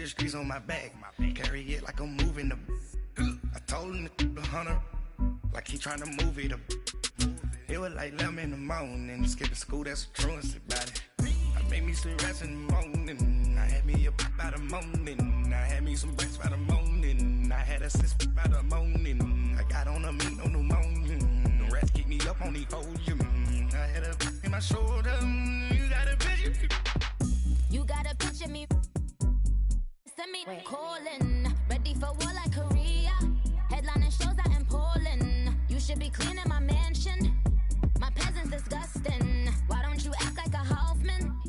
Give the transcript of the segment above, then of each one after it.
the streets on my back. Carry it like I'm moving the. I told him to 100, like he trying to move it up. It was like 11 in the morning, skipping school, that's a truancy about it. I made me some rest in the morning, I had me a pop by the morning, I had me some breakfast by the morning, I had a sis by the morning, I got on a meat on the morning, the rest keep me up on the podium, I had a in my shoulder, you got a picture. You got a picture me, send me calling, ready for war like Korea, headlining shows out in Poland, you should be cleaning my mansion. My peasant's disgusting. Why don't you act like a Hoffman?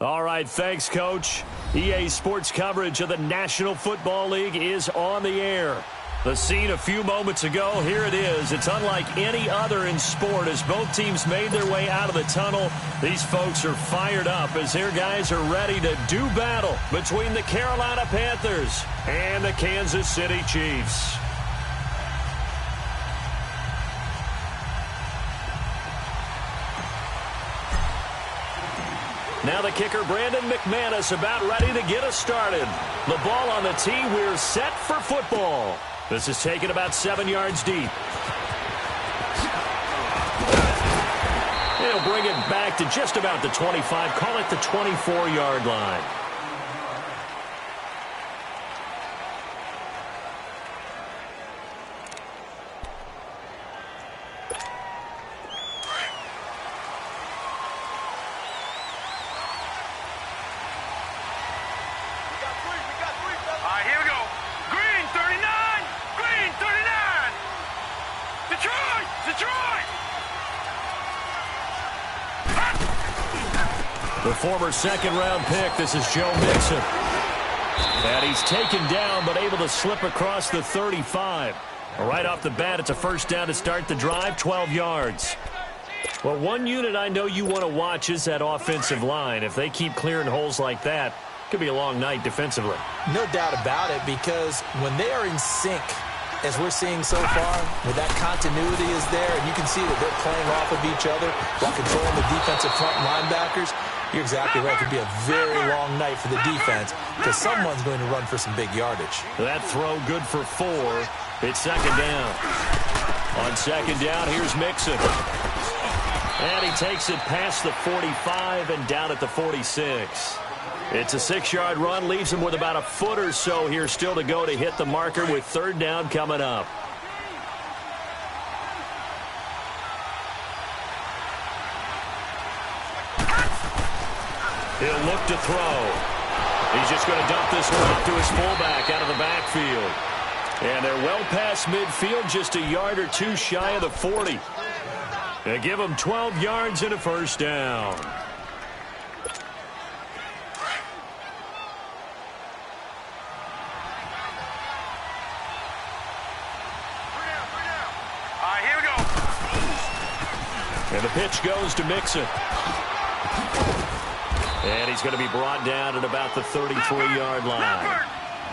All right, thanks, Coach. EA Sports coverage of the National Football League is on the air. The scene a few moments ago, here it is. It's unlike any other in sport as both teams made their way out of the tunnel. These folks are fired up as their guys are ready to do battle between the Carolina Panthers and the Kansas City Chiefs. Now the kicker, Brandon McManus, about ready to get us started. The ball on the tee. We're set for football. This is taken about 7 yards deep. He'll bring it back to just about the 25. Call it the 24-yard line. The former second-round pick, this is Joe Mixon. And he's taken down, but able to slip across the 35. Right off the bat, it's a first down to start the drive, 12 yards. Well, one unit I know you want to watch is that offensive line. If they keep clearing holes like that, it could be a long night defensively. No doubt about it, because when they are in sync, as we're seeing so far, where that continuity is there, and you can see that they're playing off of each other while controlling the defensive front linebackers, you're exactly right. It could be a very long night for the defense because someone's going to run for some big yardage. That throw good for 4. It's second down. On second down, here's Mixon. And he takes it past the 45 and down at the 46. It's a 6-yard run, leaves him with about a foot or so here still to go to hit the marker with third down coming up. He'll look to throw. He's just going to dump this one off to his fullback out of the backfield. And they're well past midfield, just a yard or two shy of the 40. They give him 12 yards and a first down. And the pitch goes to Mixon. And he's going to be brought down at about the 33-yard line.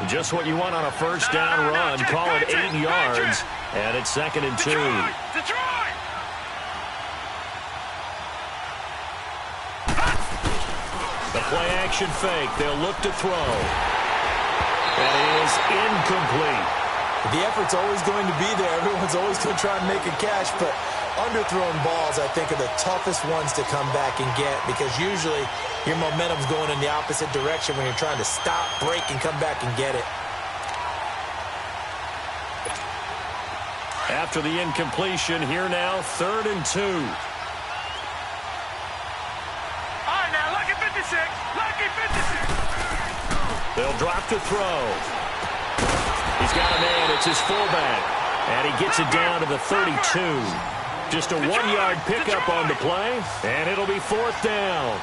Just what you want on a first down run. Call it 8 yards. And it's 2nd and 2. The play action fake. They'll look to throw. That is incomplete. The effort's always going to be there. Everyone's always going to try and make a catch, but underthrown balls, I think, are the toughest ones to come back and get because usually your momentum's going in the opposite direction when you're trying to stop, break, and come back and get it. After the incompletion, here now, 3rd and 2. All right, now, lucky 56. Lucky 56. They'll drop to throw. He's got a man. It's his fullback. And he gets it down to the 32. Just a 1-yard pickup on the play, and it'll be 4th down.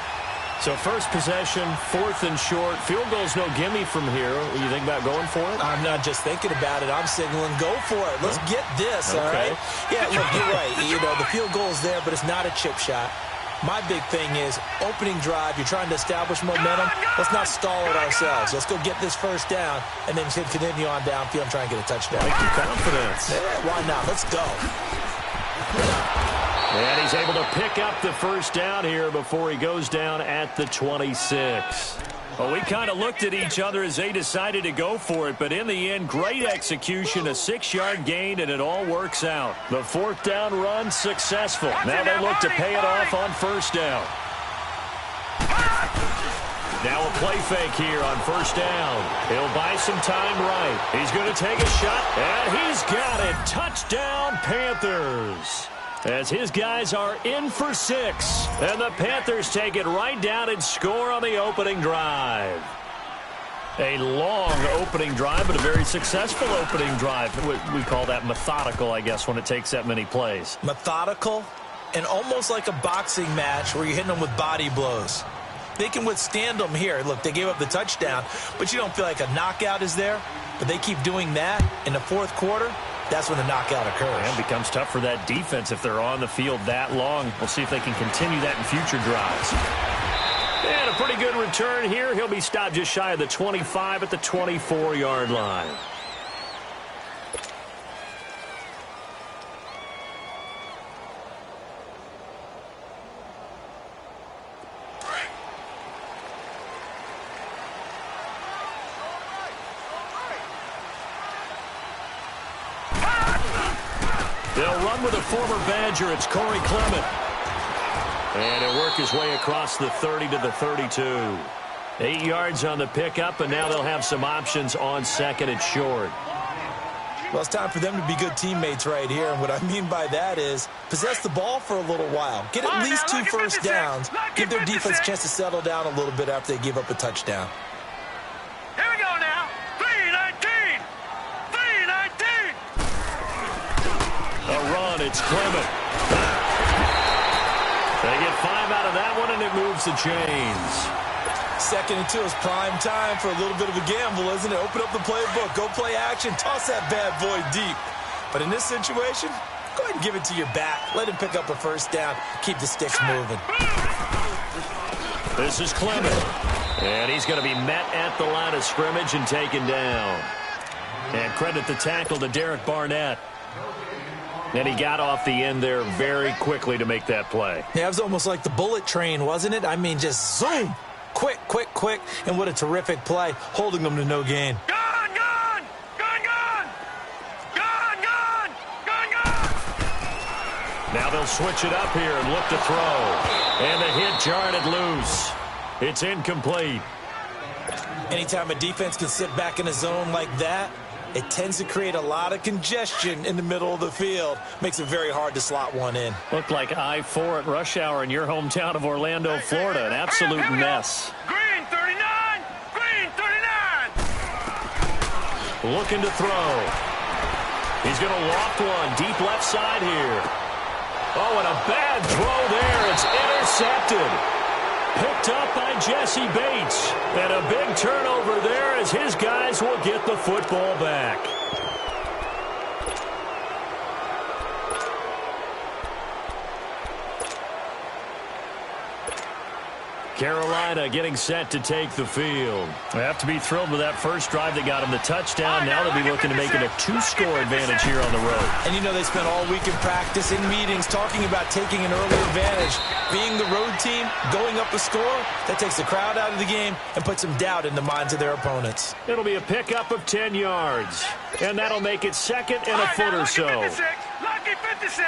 So first possession, 4th and short. Field goal's no gimme from here. What do you think about going for it? I'm not just thinking about it. I'm signaling go for it. Let's get this, all right? Yeah, look, you're right. You know, the field goal's there, but it's not a chip shot. My big thing is opening drive. You're trying to establish momentum. Let's not stall it ourselves. Let's go get this first down, and then continue on downfield and try and get a touchdown. Like your confidence. Yeah, why not? Let's go. And he's able to pick up the first down here before he goes down at the 26. Well, we kind of looked at each other as they decided to go for it, but in the end, great execution, a 6-yard gain, and it all works out. The 4th down run successful. Now they look to pay it off on 1st down. Now a play fake here on 1st down. He'll buy some time right. He's going to take a shot, and he's got it. Touchdown, Panthers. As his guys are in for 6. And the Panthers take it right down and score on the opening drive. A long opening drive, but a very successful opening drive. We call that methodical, I guess, when it takes that many plays. Methodical and almost like a boxing match where you're hitting them with body blows. They can withstand them here. Look, they gave up the touchdown, but you don't feel like a knockout is there. But they keep doing that in the 4th quarter. That's when the knockout occurs. And it becomes tough for that defense if they're on the field that long. We'll see if they can continue that in future drives. And a pretty good return here. He'll be stopped just shy of the 25 at the 24-yard line. They'll run with a former Badger. It's Corey Clement. And he'll work his way across the 30 to the 32. 8 yards on the pickup, and now they'll have some options on 2nd and short. Well, it's time for them to be good teammates right here. And what I mean by that is possess the ball for a little while. Get at least 2 first downs. Give their defense a chance to settle down a little bit after they give up a touchdown. Here we go now. 3-19. 3-19. A run, it's Clement. They get 5 out of that one, and it moves the chains. 2nd and 2 is prime time for a little bit of a gamble, isn't it? Open up the playbook, go play action, toss that bad boy deep. But in this situation, go ahead and give it to your back. Let him pick up a 1st down. Keep the sticks moving. This is Clement. And he's going to be met at the line of scrimmage and taken down. And credit the tackle to Derek Barnett. And he got off the end there very quickly to make that play. Yeah, it was almost like the bullet train, wasn't it? I mean, just zoom. Quick, quick, quick. And what a terrific play, holding them to no gain. Gone, gone! Gone, gone! Gone, gone! Gone, gone! Now they'll switch it up here and look to throw. And the hit jarred it loose. It's incomplete. Anytime a defense can sit back in a zone like that, it tends to create a lot of congestion in the middle of the field. Makes it very hard to slot one in. Looked like I-4 at rush hour in your hometown of Orlando, Florida. An absolute mess. Green 39! Green 39! Looking to throw. He's going to loft one deep left side here. Oh, and a bad throw there. It's intercepted. Picked up by Jesse Bates. And a big turnover there as his guys will get the football back. Carolina getting set to take the field. They have to be thrilled with that first drive that got them the touchdown. Now they'll be looking to make it a 2-score advantage here on the road. And you know they spent all week in practice, in meetings, talking about taking an early advantage. Being the road team, going up a score, that takes the crowd out of the game and puts some doubt in the minds of their opponents. It'll be a pickup of 10 yards. And that'll make it 2nd and a foot or so. Lucky 56.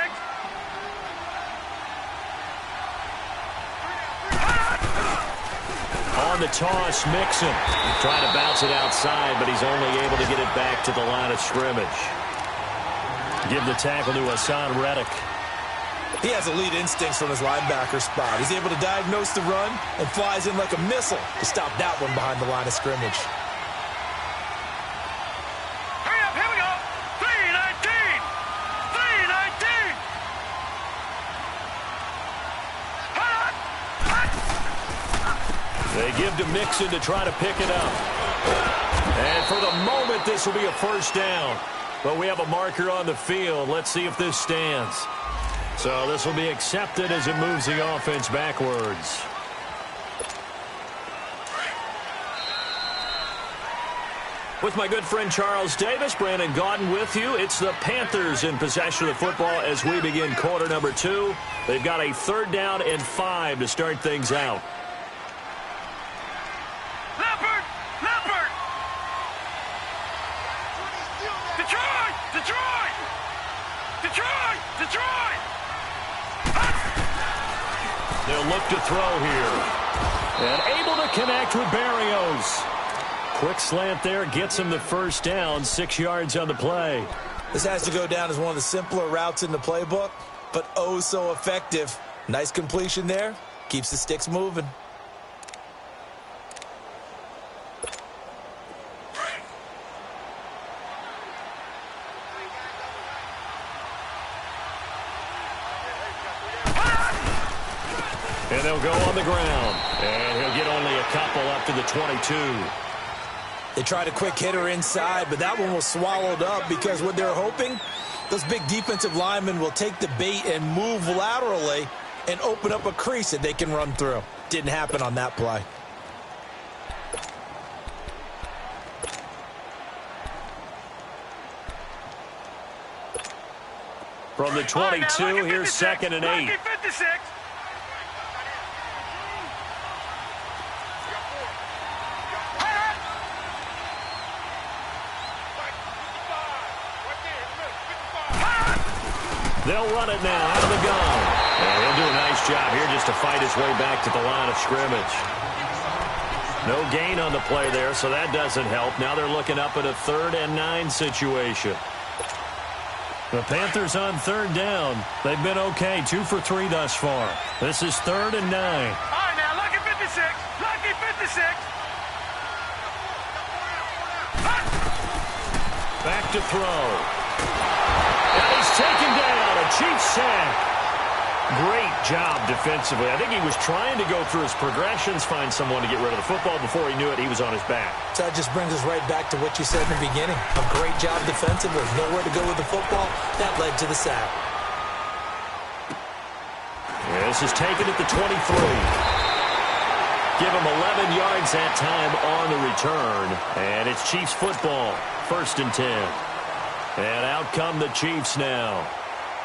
On the toss, Mixon. Trying to bounce it outside, but he's only able to get it back to the line of scrimmage. Give the tackle to Hassan Reddick. He has elite instincts from his linebacker spot. He's able to diagnose the run and flies in like a missile to stop that one behind the line of scrimmage. Hurry up, here we go. 3-19. 3-19. They give to Mixon to try to pick it up. And for the moment, this will be a 1st down. But we have a marker on the field. Let's see if this stands. So this will be accepted as it moves the offense backwards. With my good friend Charles Davis, Brandon Gaudin with you. It's the Panthers in possession of the football as we begin quarter number 2. They've got a 3rd down and 5 to start things out. Detroit! Detroit! Detroit! They'll look to throw here. And able to connect with Berrios. Quick slant there, gets him the first down, 6 yards on the play. This has to go down as one of the simpler routes in the playbook, but oh so effective. Nice completion there. Keeps the sticks moving. And they'll go on the ground. And he'll get only a couple up to the 22. They tried a quick hitter inside, but that one was swallowed up because what they're hoping, those big defensive linemen will take the bait and move laterally and open up a crease that they can run through. Didn't happen on that play. From the 22, here's 2nd and 8. Lucky 56. They'll run it now out of the gun. And he'll do a nice job here just to fight his way back to the line of scrimmage. No gain on the play there, so that doesn't help. Now they're looking up at a 3rd and 9 situation. The Panthers on 3rd down. They've been okay, 2 for 3 thus far. This is 3rd and 9. All right, now, lucky 56. Lucky 56. Back to throw. And he's taken down. A Chiefs sack. Great job defensively. I think he was trying to go through his progressions, find someone to get rid of the football. Before he knew it, he was on his back. So that just brings us right back to what you said in the beginning. A great job defensively. Nowhere to go with the football. That led to the sack. This is taken at the 23. Give him 11 yards that time on the return. And it's Chiefs football. 1st and 10. And out come the Chiefs now.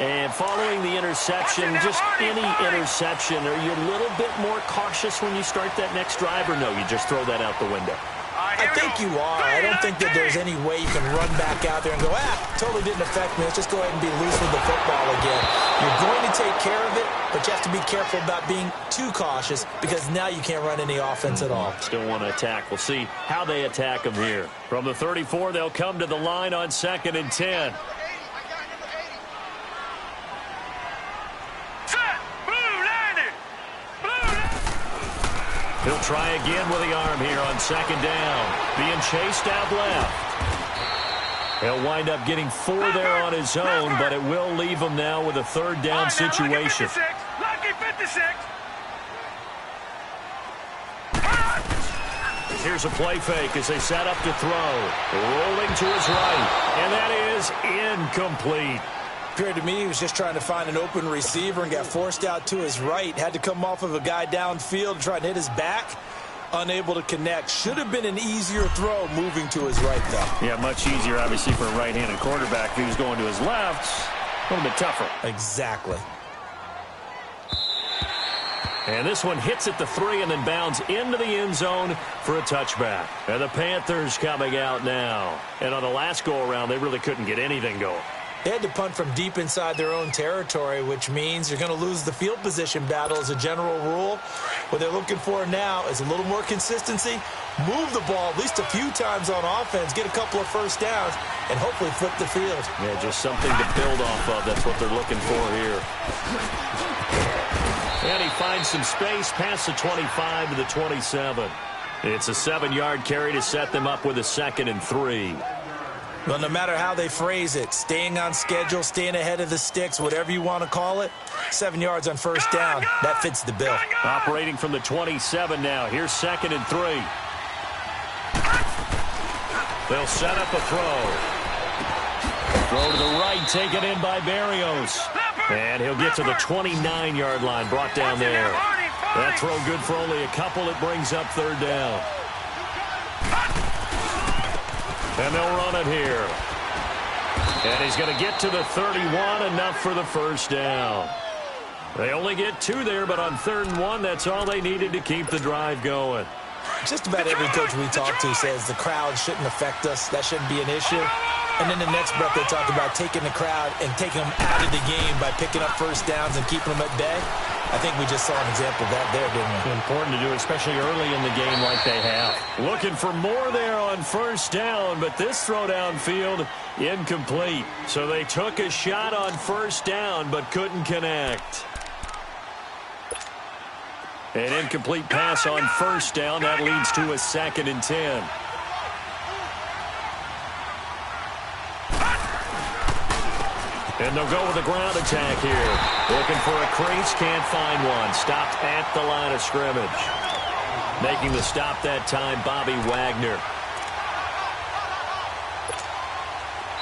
And following the interception, just any interception, are you a little bit more cautious when you start that next drive, or no, you just throw that out the window? I think you are. I don't think that there's any way you can run back out there and go, totally didn't affect me. Let's just go ahead and be loose with the football again. You're going to take care of it, but you have to be careful about being too cautious because now you can't run any offense at all. Still want to attack. We'll see how they attack them here. From the 34, they'll come to the line on 2nd and 10. He'll try again with the arm here on 2nd down. Being chased out left. He'll wind up getting 4 there on his own, but it will leave him now with a 3rd down situation. Lucky 56. Here's a play fake as they set up to throw. Rolling to his right, and that is incomplete. Appeared to me he was just trying to find an open receiver and got forced out to his right. Had to come off of a guy downfield to try and hit his back. Unable to connect. Should have been an easier throw moving to his right, though. Yeah, much easier, obviously, for a right-handed quarterback. If he was going to his left, a little bit tougher. Exactly. And this one hits at the 3 and then bounds into the end zone for a touchback. And the Panthers coming out now. And on the last go-around, they really couldn't get anything going. They had to punt from deep inside their own territory, which means you're going to lose the field position battle as a general rule. What they're looking for now is a little more consistency, move the ball at least a few times on offense, get a couple of first downs, and hopefully flip the field. Yeah, just something to build off of. That's what they're looking for here. And he finds some space past the 25 to the 27. It's a 7-yard carry to set them up with a 2nd and 3. Well, no matter how they phrase it, staying on schedule, staying ahead of the sticks, whatever you want to call it, 7 yards on first down, that fits the bill. Operating from the 27 now. Here's 2nd and 3. They'll set up a throw. Throw to the right, taken in by Berrios. And he'll get to the 29-yard line, brought down there. That throw good for only a couple. It brings up 3rd down. And they'll run it here. And he's going to get to the 31, enough for the first down. They only get 2 there, but on 3rd and 1, that's all they needed to keep the drive going. Just about every coach we talk to says the crowd shouldn't affect us. That shouldn't be an issue. And then the next breath they talk about taking the crowd and taking them out of the game by picking up first downs and keeping them at bay. I think we just saw an example of that there, didn't we? Important to do, especially early in the game like they have. Looking for more there on first down, but this throw downfield incomplete. So they took a shot on first down but couldn't connect. An incomplete pass on first down. That leads to a 2nd and 10. And they'll go with a ground attack here. Looking for a crease, can't find one. Stopped at the line of scrimmage. Making the stop that time, Bobby Wagner.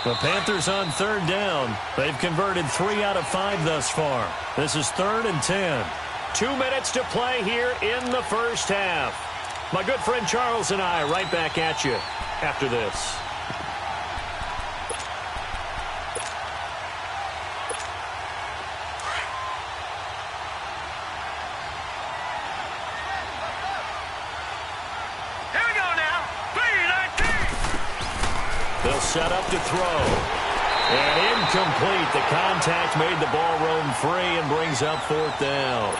The Panthers on 3rd down. They've converted 3 out of 5 thus far. This is 3rd and 10. 2 minutes to play here in the first half. My good friend Charles and I right back at you after this. They'll set up to throw. And incomplete. The contact made the ball roam free and brings up 4th down.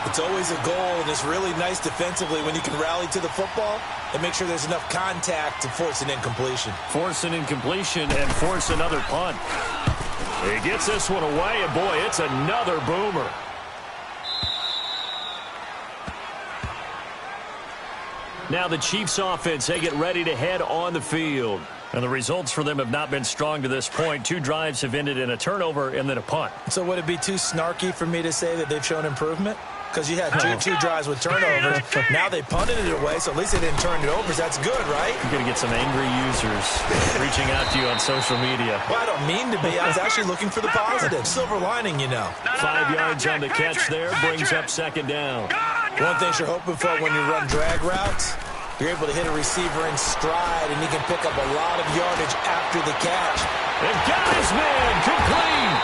It's always a goal, and it's really nice defensively when you can rally to the football and make sure there's enough contact to force an incompletion. Force an incompletion and force another punt. He gets this one away, and boy, it's another boomer. Now the Chiefs offense, they get ready to head on the field. And the results for them have not been strong to this point. 2 drives have ended in a turnover and then a punt. So would it be too snarky for me to say that they've shown improvement? Because you had two drives with turnovers. Now they punted it away, so at least they didn't turn it over. So that's good, right? You're going to get some angry users reaching out to you on social media. Well, I don't mean to be. I was actually looking for the positive. Silver lining, you know. 5 yards on the catch there. Brings up 2nd down. One thing you're hoping for when you run drag routes, you're able to hit a receiver in stride, and he can pick up a lot of yardage after the catch. They've got his man complete.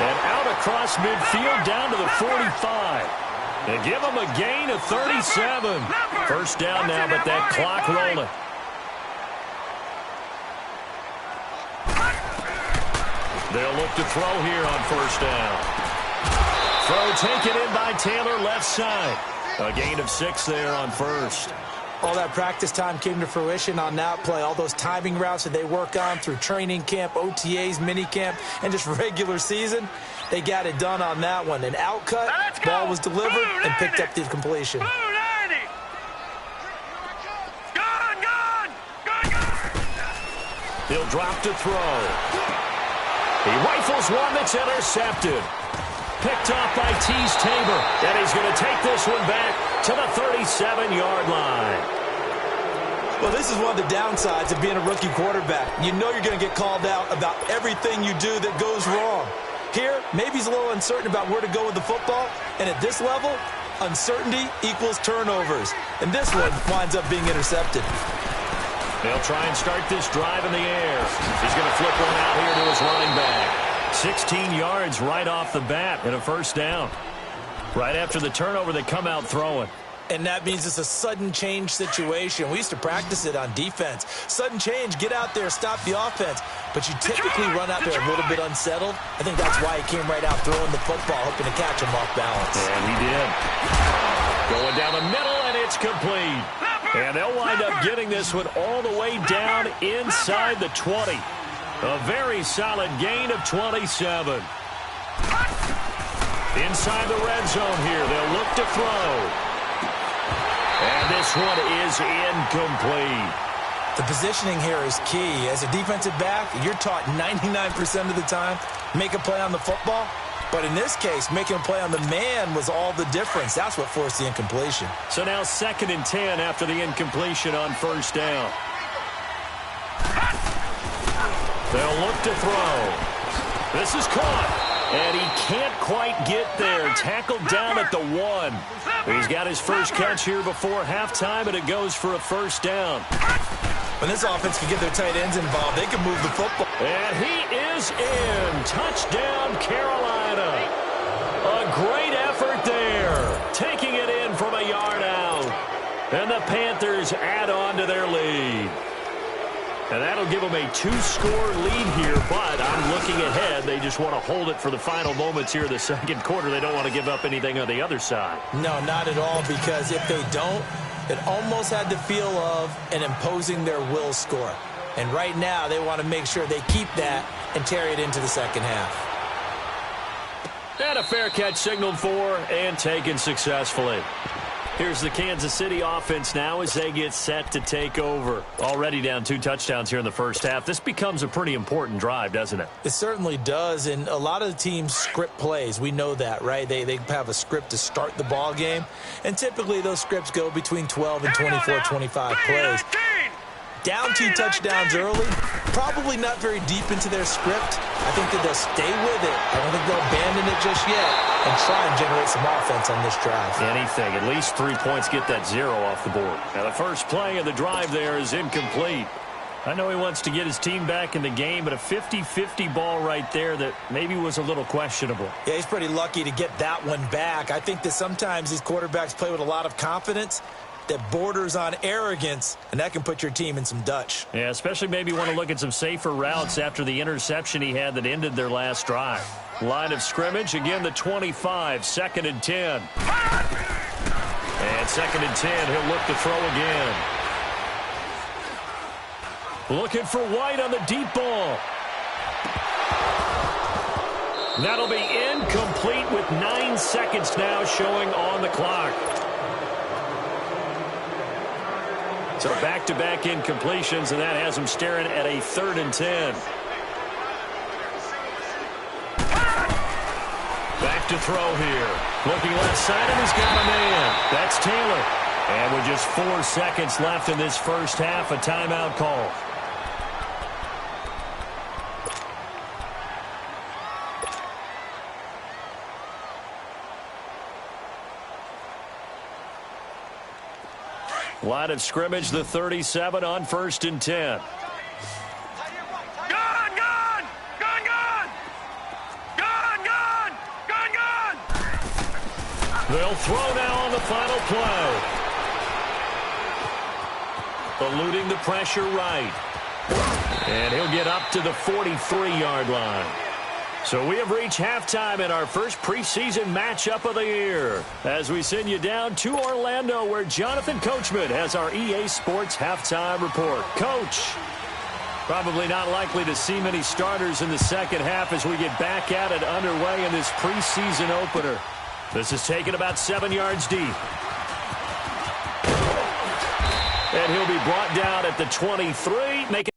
And out across midfield down to the 45. They give him a gain of 37. First down now, but that clock rolling. They'll look to throw here on first down. Throw taken in by Taylor, left side. A gain of 6 there on first. All that practice time came to fruition on that play. All those timing routes that they work on through training camp, OTAs, minicamp, and just regular season, they got it done on that one. An outcut, ball was delivered, and picked up the completion. He'll drop to throw. He rifles one that's intercepted. Picked off by Tease Tabor. And he's going to take this one back to the 37-yard line. Well, this is one of the downsides of being a rookie quarterback. You know you're going to get called out about everything you do that goes wrong. Here, maybe he's a little uncertain about where to go with the football. And at this level, uncertainty equals turnovers. And this one winds up being intercepted. They'll try and start this drive in the air. He's going to flip one out here to his running back. 16 yards right off the bat and a first down. Right after the turnover, they come out throwing. And that means it's a sudden change situation. We used to practice it on defense. Sudden change, get out there, stop the offense. But you typically run out there a little bit unsettled. I think that's why he came right out throwing the football, hoping to catch him off balance. And he did. Going down the middle, and it's complete. And they'll wind up getting this one all the way down inside the 20. A very solid gain of 27. Inside the red zone here. They'll look to throw. And this one is incomplete. The positioning here is key. As a defensive back, you're taught 99% of the time, make a play on the football. But in this case, making a play on the man was all the difference. That's what forced the incompletion. So now 2nd and 10 after the incompletion on first down. They'll look to throw. This is caught. And he can't quite get there. Tackled down at the 1. He's got his first catch here before halftime, and it goes for a first down. When this offense can get their tight ends involved, they can move the football. And he is in. Touchdown, Carolina. A great effort there. Taking it in from a yard out. And the Panthers add on to their lead. And that'll give them a 2-score lead here, but I'm looking ahead. They just want to hold it for the final moments here of the second quarter. They don't want to give up anything on the other side. No, not at all, because if they don't, it almost had the feel of an imposing their will score. And right now, they want to make sure they keep that and carry it into the second half. And a fair catch signaled for and taken successfully. Here's the Kansas City offense now as they get set to take over. Already down 2 touchdowns here in the first half. This becomes a pretty important drive, doesn't it? It certainly does, and a lot of the teams script plays. We know that, right? They have a script to start the ball game, and typically those scripts go between 12 and 24, 25 plays. Down 2 touchdowns early, probably not very deep into their script. I think that they'll stay with it. I don't think they'll abandon it just yet and try and generate some offense on this drive. Anything. At least 3 points, get that 0 off the board. Now, the first play of the drive there is incomplete. I know he wants to get his team back in the game, but a 50-50 ball right there that maybe was a little questionable. Yeah, he's pretty lucky to get that one back. I think that sometimes these quarterbacks play with a lot of confidence that borders on arrogance, and that can put your team in some Dutch. Yeah, especially maybe want to look at some safer routes after the interception he had that ended their last drive. Line of scrimmage, again the 25, 2nd and 10. And 2nd and 10, he'll look to throw again. Looking for White on the deep ball. That'll be incomplete with 9 seconds now showing on the clock. So back-to-back incompletions, and that has them staring at a 3rd and 10. Back to throw here. Looking left side, and he's got a man. That's Taylor. And with just 4 seconds left in this first half, a timeout call. Line of scrimmage, the 37 on 1st and 10. They'll throw now on the final play. Eluding the pressure right. And he'll get up to the 43-yard line. So we have reached halftime in our first preseason matchup of the year as we send you down to Orlando where Jonathan Coachman has our EA Sports halftime report. Coach, probably not likely to see many starters in the second half as we get back at it underway in this preseason opener. This is taken about 7 yards deep. And he'll be brought down at the 23, making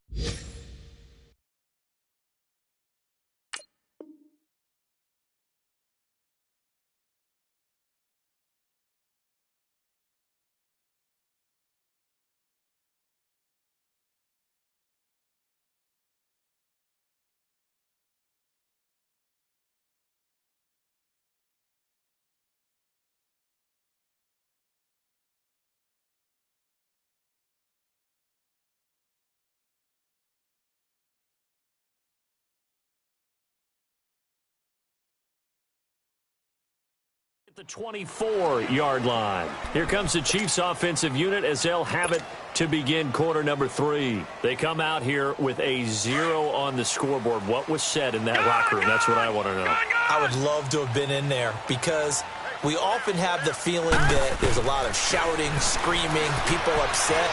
the 24-yard line. Here comes the Chiefs offensive unit as they'll have it to begin quarter number 3. They come out here with a 0 on the scoreboard. What was said in that locker room? That's what I want to know. I would love to have been in there because we often have the feeling that there's a lot of shouting, screaming, people upset.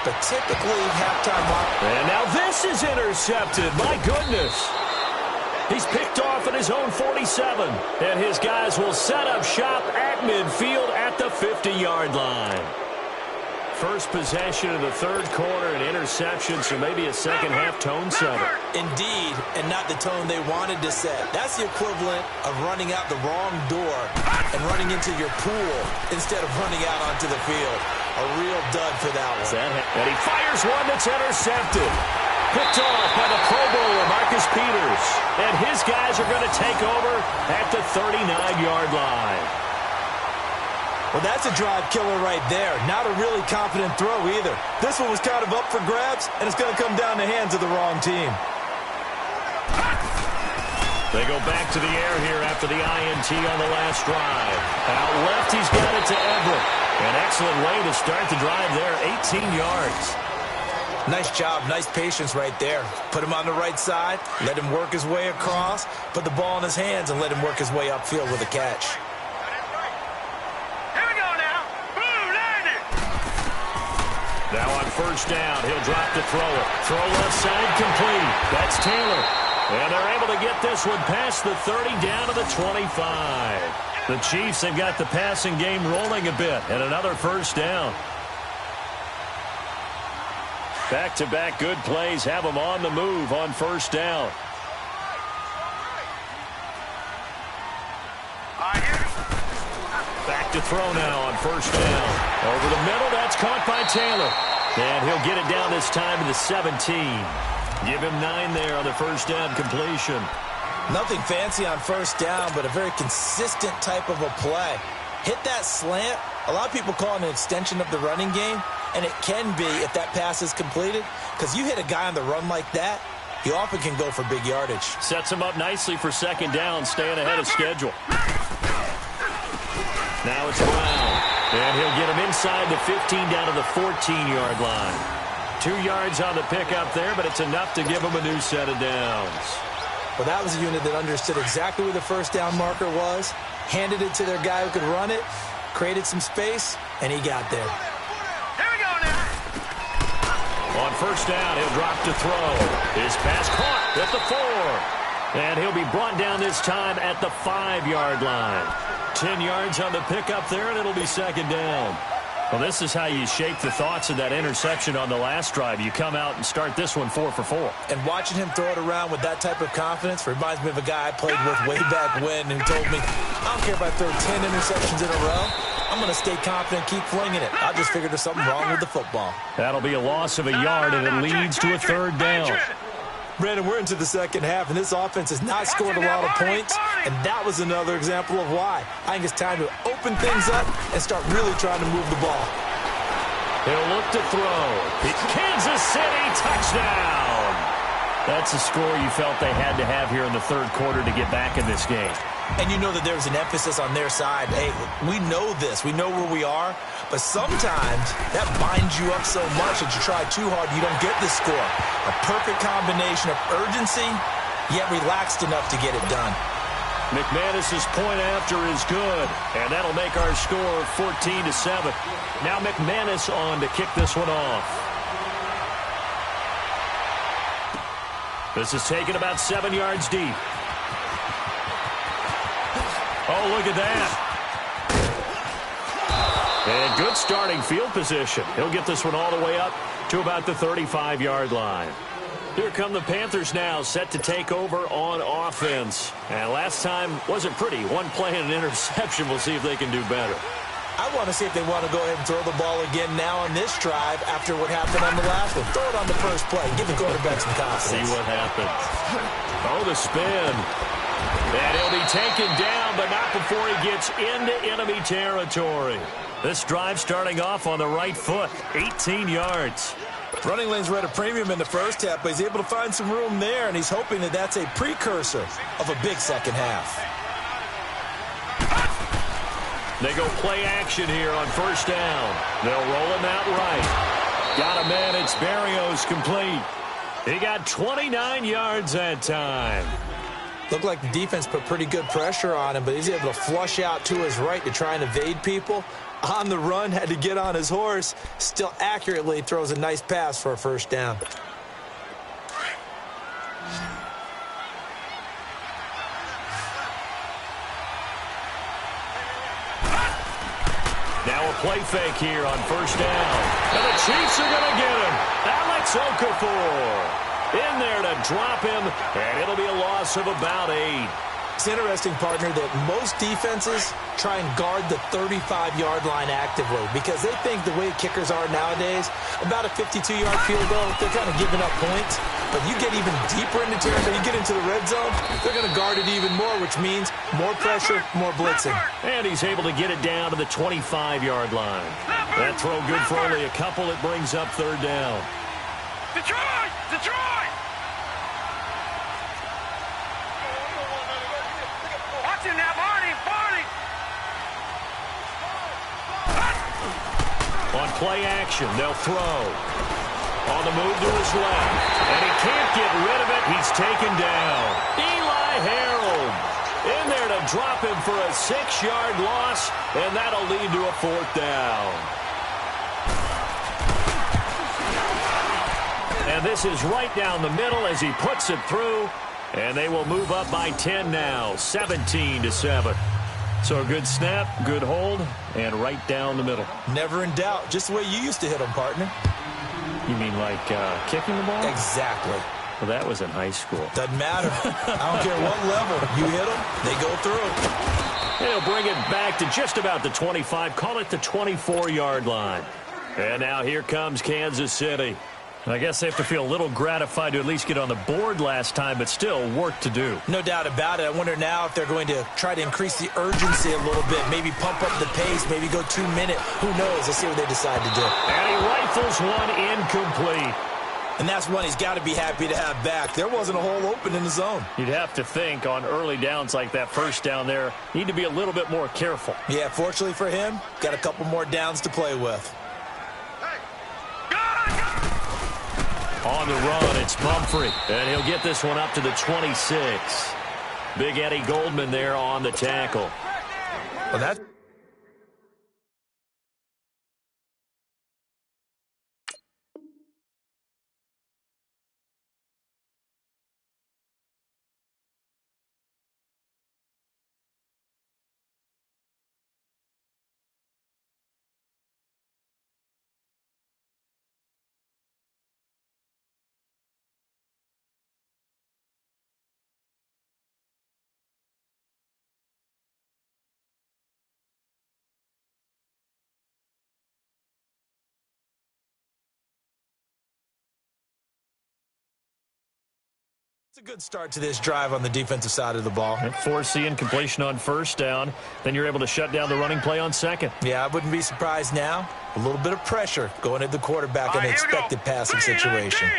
But typically, halftime locker. And now this is intercepted. My goodness. He's picked off at his own 47. And his guys will set up shop at midfield at the 50-yard line. First possession of the third quarter, an interception, so maybe a second-half tone setter. Indeed, and not the tone they wanted to set. That's the equivalent of running out the wrong door and running into your pool instead of running out onto the field. A real dud for that one. And he fires one that's intercepted. Picked off by the Pro Bowler, Marcus Peters. And his guys are going to take over at the 39-yard line. Well, that's a drive killer right there. Not a really confident throw either. This one was kind of up for grabs, and it's going to come down the hands of the wrong team. They go back to the air here after the INT on the last drive. Out left, he's got it to Everett. An excellent way to start the drive there, 18 yards. Nice job, nice patience right there. Put him on the right side, let him work his way across, put the ball in his hands, and let him work his way upfield with a catch. Here we go now. Boom, landed. Now on first down, he'll drop to throw it. Throw left side, complete. That's Taylor. And they're able to get this one past the 30 down to the 25. The Chiefs have got the passing game rolling a bit, and another first down. Back-to-back good plays have them on the move on first down. Back to throw now on first down. Over the middle, that's caught by Taylor. And he'll get it down this time to the 17. Give him 9 there on the first down completion. Nothing fancy on first down, but a very consistent type of a play. Hit that slant. A lot of people call it an extension of the running game, and it can be if that pass is completed, because you hit a guy on the run like that, he often can go for big yardage. Sets him up nicely for second down, staying ahead of schedule. Now it's Brown, and he'll get him inside the 15 down to the 14-yard line. 2 yards on the pickup there, but it's enough to give him a new set of downs. Well, that was a unit that understood exactly where the first down marker was, handed it to their guy who could run it, created some space, and he got there. Here we go now. On first down, he'll drop to throw. His pass caught at the 4. And he'll be brought down this time at the 5-yard line. 10 yards on the pickup there, and it'll be second down. Well, this is how you shape the thoughts of that interception on the last drive. You come out and start this one 4 for 4. And watching him throw it around with that type of confidence reminds me of a guy I played with way back when who told me, I don't care if I throw 10 interceptions in a row. I'm going to stay confident, keep flinging it. I just figured there's something wrong with the football. That'll be a loss of a yard, and it leads to a third down. Brandon, we're into the second half, and this offense has not scored a lot of points, and that was another example of why. I think it's time to open things up and start really trying to move the ball. He'll look to throw. Kansas City touchdown. That's a score you felt they had to have here in the third quarter to get back in this game. And you know that there's an emphasis on their side. Hey, we know this. We know where we are. But sometimes that binds you up so much that you try too hard, you don't get the score. A perfect combination of urgency, yet relaxed enough to get it done. McManus's point after is good, and that'll make our score 14-7. Now McManus on to kick this one off. This is taken about 7 yards deep. Oh, look at that. And good starting field position. He'll get this one all the way up to about the 35-yard line. Here come the Panthers now, set to take over on offense. And last time wasn't pretty. One play and an interception. We'll see if they can do better. I want to see if they want to go ahead and throw the ball again now on this drive after what happened on the last one. Throw it on the first play. Give the quarterback some confidence. See what happens. Oh, the spin. And he'll be taken down, but not before he gets into enemy territory. This drive starting off on the right foot, 18 yards. Running lanes were at a premium in the first half, but he's able to find some room there, and he's hoping that that's a precursor of a big second half. They go play action here on first down. They'll roll him out right. Got a man. It's Berrios complete. He got 29 yards that time. Looked like the defense put pretty good pressure on him, but he's able to flush out to his right to try and evade people. On the run, had to get on his horse. Still accurately throws a nice pass for a first down. Now a play fake here on first down. And the Chiefs are going to get him. Alex Okafor in there to drop him, and it'll be a loss of about 8. It's interesting, partner, that most defenses try and guard the 35-yard line actively because they think the way kickers are nowadays, about a 52-yard field goal, they're kind of giving up points. But you get even deeper into territory, you get into the red zone, they're going to guard it even more, which means more pressure, more blitzing. And he's able to get it down to the 25-yard line. That throw good for only a couple. It brings up third down. Detroit! Detroit! Watch him now, Barney! Barney! On play action, they'll throw. On the move to his left. And he can't get rid of it. He's taken down. Eli Harold in there to drop him for a 6-yard loss, and that'll lead to a 4th down. And this is right down the middle as he puts it through, and they will move up by 10 now, 17-7. So a good snap, good hold, and right down the middle. Never in doubt. Just the way you used to hit them, partner. You mean like kicking the ball? Exactly. Well, that was in high school. Doesn't matter. I don't care what level. You hit them, they go through. He'll bring it back to just about the 25. Call it the 24-yard line. And now here comes Kansas City. I guess they have to feel a little gratified to at least get on the board last time, but still work to do. No doubt about it. I wonder now if they're going to try to increase the urgency a little bit, maybe pump up the pace, maybe go 2-minute. Who knows? Let's see what they decide to do. And he rifles one incomplete. And that's one he's got to be happy to have back. There wasn't a hole open in the zone. You'd have to think on early downs like that first down there, need to be a little bit more careful. Yeah, fortunately for him, got a couple more downs to play with. On the run, it's Pumphrey, and he'll get this one up to the 26. Big Eddie Goldman there on the tackle. Well, that's... It's a good start to this drive on the defensive side of the ball. Force the incompletion on first down. Then you're able to shut down the running play on second. Yeah, I wouldn't be surprised now. A little bit of pressure going at the quarterback in an expected passing situation.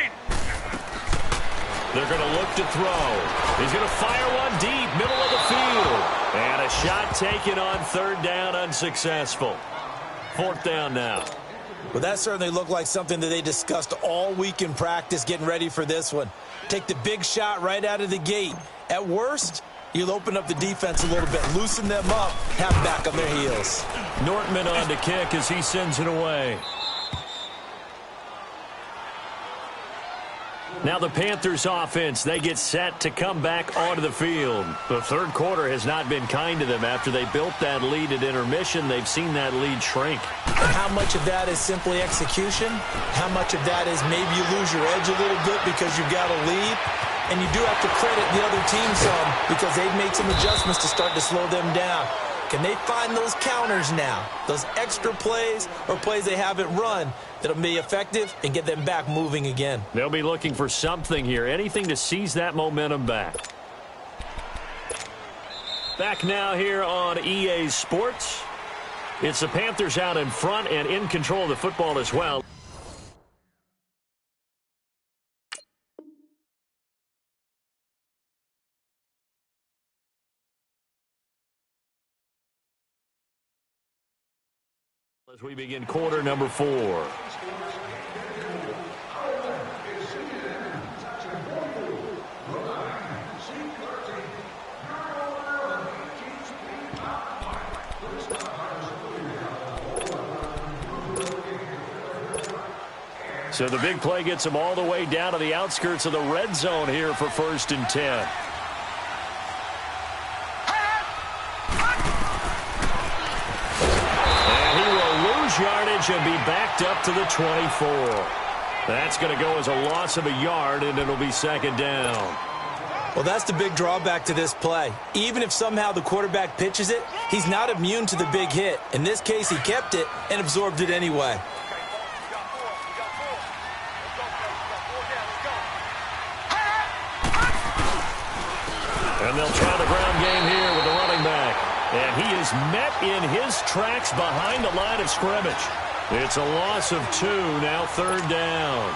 They're going to look to throw. He's going to fire one deep, middle of the field. And a shot taken on 3rd down, unsuccessful. 4th down now. Well, that certainly looked like something that they discussed all week in practice, getting ready for this one. Take the big shot right out of the gate. At worst, you'll open up the defense a little bit, loosen them up, have back on their heels. Nortman on to kick as he sends it away. Now the Panthers offense, they get set to come back onto the field. The 3rd quarter has not been kind to them. After they built that lead at intermission, they've seen that lead shrink. And how much of that is simply execution? How much of that is maybe you lose your edge a little bit because you've got a lead? And you do have to credit the other team some because they've made some adjustments to start to slow them down. Can they find those counters now, those extra plays or plays they haven't run that'll be effective and get them back moving again? They'll be looking for something here, anything to seize that momentum back. Back now here on EA Sports. It's the Panthers out in front and in control of the football as well. As we begin quarter number 4. So the big play gets them all the way down to the outskirts of the red zone here for 1st and 10. Yardage and be backed up to the 24. That's going to go as a loss of a yard, and it'll be 2nd down. Well, that's the big drawback to this play. Even if somehow the quarterback pitches it, he's not immune to the big hit. In this case, he kept it and absorbed it anyway. And they'll try the ground game here with the running back. And he is met in his tracks behind the line of scrimmage. It's a loss of 2, now 3rd down.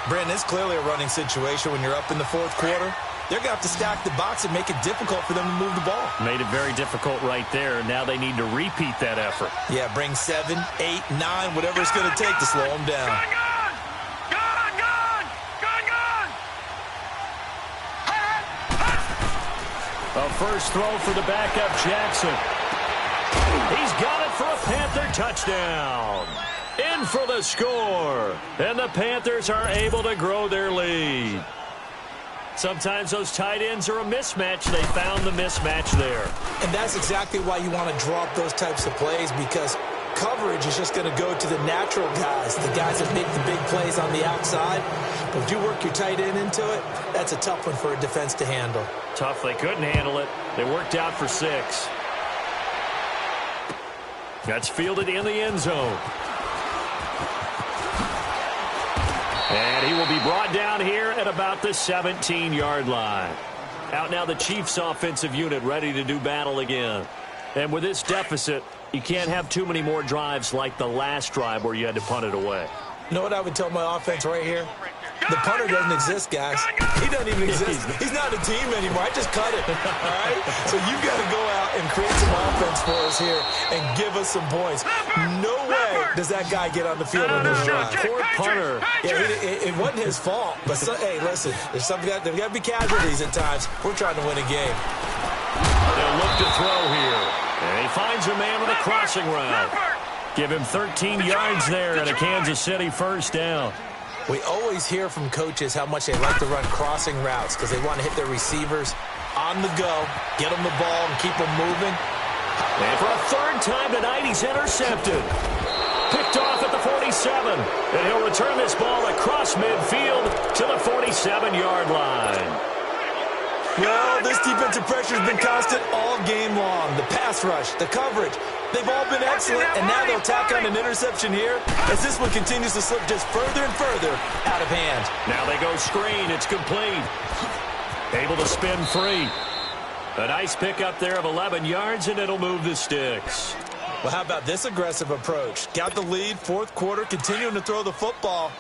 Brandon, it's clearly a running situation when you're up in the 4th quarter. They're going to have to stack the box and make it difficult for them to move the ball. Made it very difficult right there. Now they need to repeat that effort. Yeah, bring 7, 8, 9, whatever it's going to take to slow them down. Gun! A first throw for the backup Jackson. He's got it for a Panther touchdown. In for the score. And the Panthers are able to grow their lead. Sometimes those tight ends are a mismatch. They found the mismatch there. And that's exactly why you want to draw up those types of plays, because coverage is just going to go to the natural guys, the guys that make the big plays on the outside. But if you work your tight end into it, that's a tough one for a defense to handle. Tough. They couldn't handle it. They worked out for 6. That's fielded in the end zone. And he will be brought down here at about the 17-yard line. Out now the Chiefs offensive unit ready to do battle again. And with this deficit, you can't have too many more drives like the last drive where you had to punt it away. You know what I would tell my offense right here? The punter doesn't exist, guys. He doesn't even exist. He's not a team anymore. I just cut it, all right? So you've got to go out and create some offense for us here and give us some points. No way does that guy get on the field in this drive. Poor punter. Yeah, it wasn't his fault. But, hey, listen, there's got to be casualties at times. We're trying to win a game. They'll look to throw here. And he finds a man with a crossing route. Give him 13 yards there and a Kansas City first down. We always hear from coaches how much they like to run crossing routes because they want to hit their receivers on the go, get them the ball, and keep them moving. And for a third time tonight, he's intercepted. Picked off at the 47. And he'll return this ball across midfield to the 47-yard line. Well, this defensive pressure has been constant all game long. The pass rush, the coverage, they've all been excellent, and now they'll tack on an interception here as this one continues to slip just further and further out of hand. Now they go screen. It's complete. Able to spin free. A nice pickup there of 11 yards, and it'll move the sticks. Well, how about this aggressive approach? Got the lead, fourth quarter, continuing to throw the football.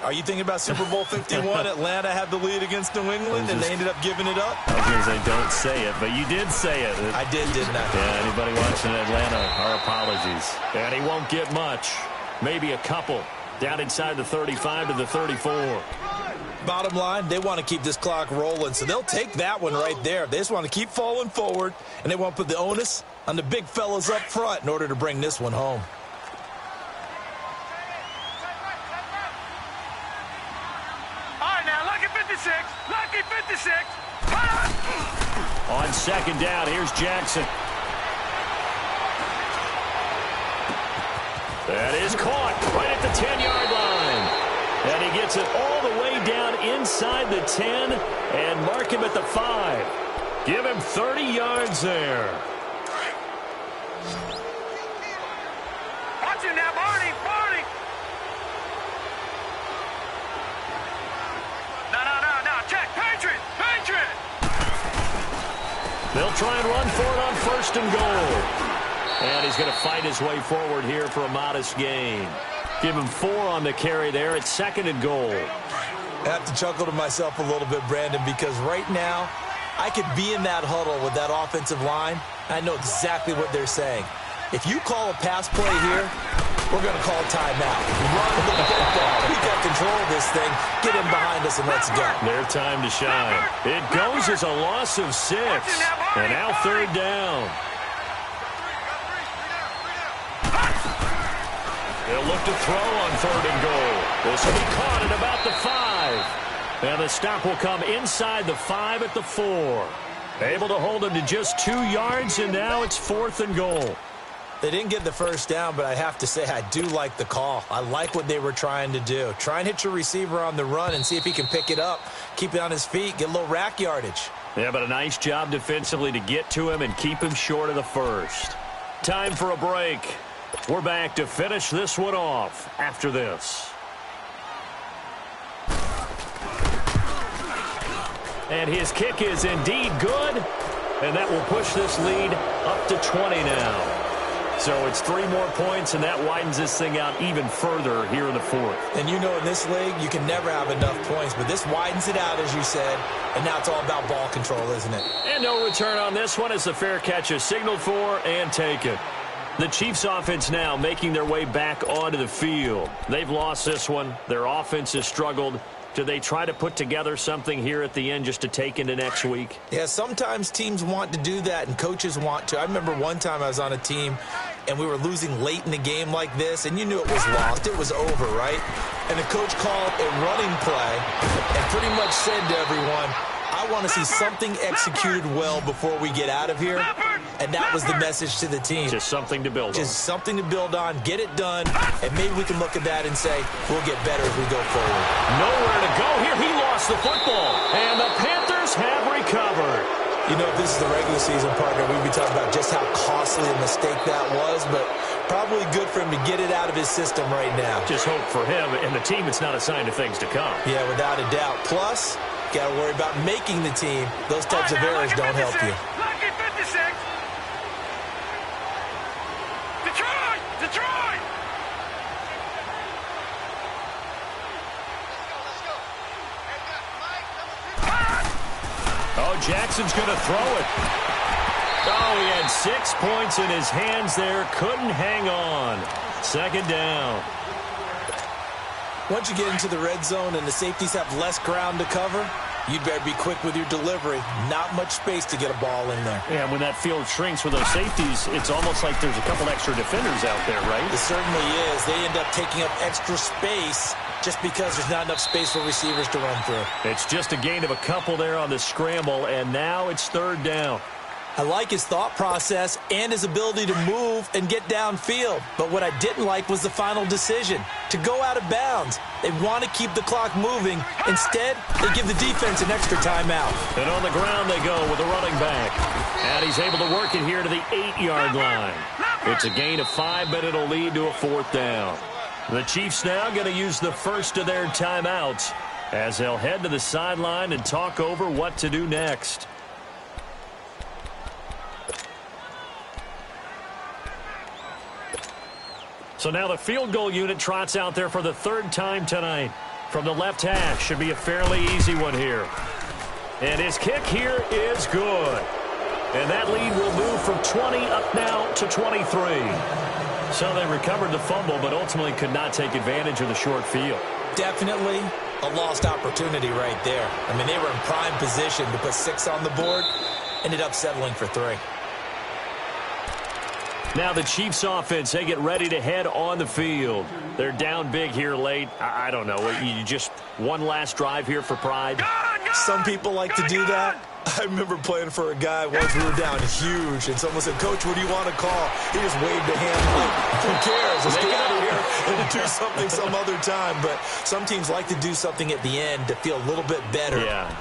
Are you thinking about Super Bowl 51? Atlanta had the lead against New England, and they ended up giving it up? I was going to say, don't say it, but you did say it. I did, didn't I? Yeah, anybody watching Atlanta, our apologies. And he won't get much. Maybe a couple. Down inside the 35 to the 34. Bottom line, they want to keep this clock rolling, so they'll take that one right there. They just want to keep falling forward, and they want to put the onus on the big fellas up front in order to bring this one home. Lucky 56. On second down, here's Jackson. That is caught right at the 10-yard line. And he gets it all the way down inside the 10 and mark him at the 5. Give him 30 yards there. Watch him now, Barney. They'll try and run for it on first and goal. And he's going to fight his way forward here for a modest gain. Give him 4 on the carry there at second and goal. I have to chuckle to myself a little bit, Brandon, because right now I could be in that huddle with that offensive line. I know exactly what they're saying. If you call a pass play here, we're going to call a timeout. Run the football. We got control of this thing. Get him behind us and let's go. Their time to shine. It goes as a loss of 6. And now third down. They'll look to throw on third and goal. This will be caught at about the 5. And the stop will come inside the 5 at the 4. Able to hold him to just 2 yards, and now it's fourth and goal. They didn't get the first down, but I have to say I do like the call. I like what they were trying to do. Try and hit your receiver on the run and see if he can pick it up, keep it on his feet, get a little rack yardage. Yeah, but a nice job defensively to get to him and keep him short of the first. Time for a break. We're back to finish this one off after this. And his kick is indeed good, and that will push this lead up to 20 now. So it's 3 more points, and that widens this thing out even further here in the fourth. And you know in this league, you can never have enough points, but this widens it out, as you said, and now it's all about ball control, isn't it? And no return on this one as the fair catch is signaled for and taken. The Chiefs offense now making their way back onto the field. They've lost this one. Their offense has struggled. Do they try to put together something here at the end just to take into next week? Yeah, sometimes teams want to do that, and coaches want to. I remember one time I was on a team, and we were losing late in the game like this, and you knew it was lost. It was over, right? And the coach called a running play and pretty much said to everyone, I want to see something executed well before we get out of here. And that was the message to the team. Just something to build on. Just something to build on, get it done, and maybe we can look at that and say, we'll get better as we go forward. Nowhere to go here. He lost the football. And the Panthers have recovered. You know, if this is the regular season, partner, we'd be talking about just how costly a mistake that was, but probably good for him to get it out of his system right now. Just hope for him and the team it's not a sign of things to come. Yeah, without a doubt. Plus, got to worry about making the team. Those types of errors don't help you. Lucky 56. Detroit! Oh, Jackson's going to throw it. Oh, he had 6 points in his hands there. Couldn't hang on. Second down. Once you get into the red zone and the safeties have less ground to cover, you'd better be quick with your delivery. Not much space to get a ball in there. Yeah, when that field shrinks with those safeties, it's almost like there's a couple extra defenders out there, right? It certainly is. They end up taking up extra space just because there's not enough space for receivers to run through. It's just a gain of a couple there on the scramble, and now it's third down. I like his thought process and his ability to move and get downfield. But what I didn't like was the final decision, to go out of bounds. They want to keep the clock moving. Instead, they give the defense an extra timeout. And on the ground they go with a running back. And he's able to work it here to the 8-yard line. It's a gain of 5, but it'll lead to a fourth down. The Chiefs now going to use the first of their timeouts as they'll head to the sideline and talk over what to do next. So now the field goal unit trots out there for the third time tonight. From the left hash, should be a fairly easy one here. And his kick here is good. And that lead will move from 20 up now to 23. So they recovered the fumble, but ultimately could not take advantage of the short field. Definitely a lost opportunity right there. I mean, they were in prime position to put 6 on the board. Ended up settling for 3. Now the Chiefs offense, they get ready to head on the field. They're down big here late. I don't know. You just one last drive here for pride? Some people like to do that. I remember playing for a guy once we were down huge, and someone said, Coach, what do you want to call? He just waved a hand like, who cares? Let's get out of here and do something some other time. But some teams like to do something at the end to feel a little bit better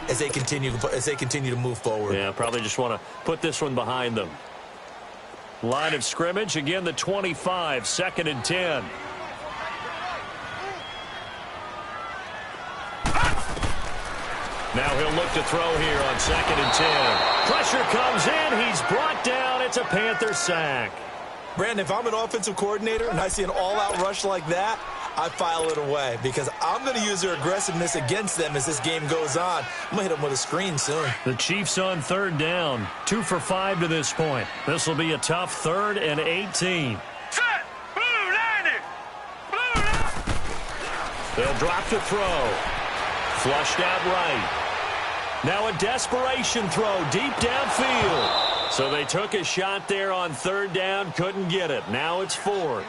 as they continue to move forward. Yeah, probably just want to put this one behind them. Line of scrimmage, again, the 25, 2nd and 10. Now he'll look to throw here on 2nd and 10. Pressure comes in. He's brought down. It's a Panther sack. Brandon, if I'm an offensive coordinator and I see an all-out rush like that, I file it away because I'm going to use their aggressiveness against them as this game goes on. I'm going to hit them with a screen soon. The Chiefs on third down. 2 for 5 to this point. This will be a tough 3rd and 18. Set! Blue landed! Blue landed! They'll drop to throw. Flushed out right. Now a desperation throw deep downfield. So they took a shot there on third down, couldn't get it. Now it's 4th.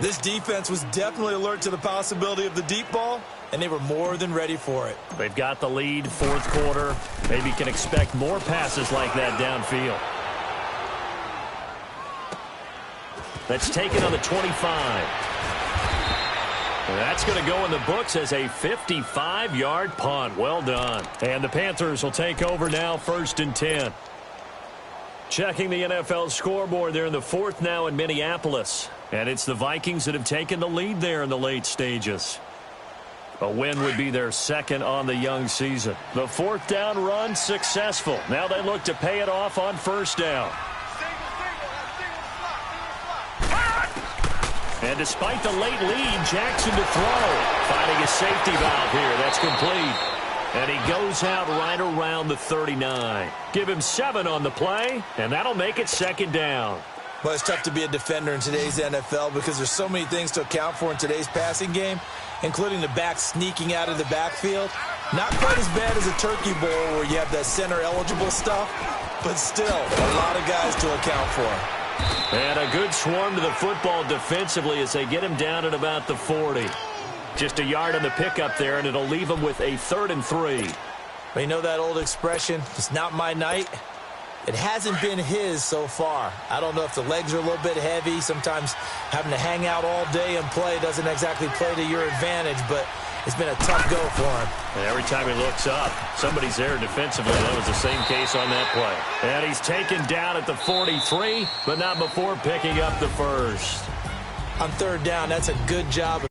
This defense was definitely alert to the possibility of the deep ball, and they were more than ready for it. They've got the lead, 4th quarter. Maybe can expect more passes like that downfield. That's taken on the 25. And that's going to go in the books as a 55-yard punt. Well done. And the Panthers will take over now, 1st and 10. Checking the NFL scoreboard, they're in the 4th now in Minneapolis. And it's the Vikings that have taken the lead there in the late stages. A win would be their 2nd on the young season. The 4th down run successful. Now they look to pay it off on 1st down. And despite the late lead, Jackson to throw. Finding a safety valve here. That's complete. And he goes out right around the 39. Give him 7 on the play, and that'll make it 2nd down. Well, it's tough to be a defender in today's NFL because there's so many things to account for in today's passing game. including the back sneaking out of the backfield. Not quite as bad as a turkey bowl where you have that center-eligible stuff, but still a lot of guys to account for. And a good swarm to the football defensively as they get him down at about the 40. Just a yard on the pickup there, and it'll leave him with a 3rd and 3. But you know that old expression, it's not my night? It hasn't been his so far. I don't know if the legs are a little bit heavy. Sometimes having to hang out all day and play doesn't exactly play to your advantage, but it's been a tough go for him. And every time he looks up, somebody's there defensively. That was the same case on that play. And he's taken down at the 43, but not before picking up the first. On 3rd down, that's a good job.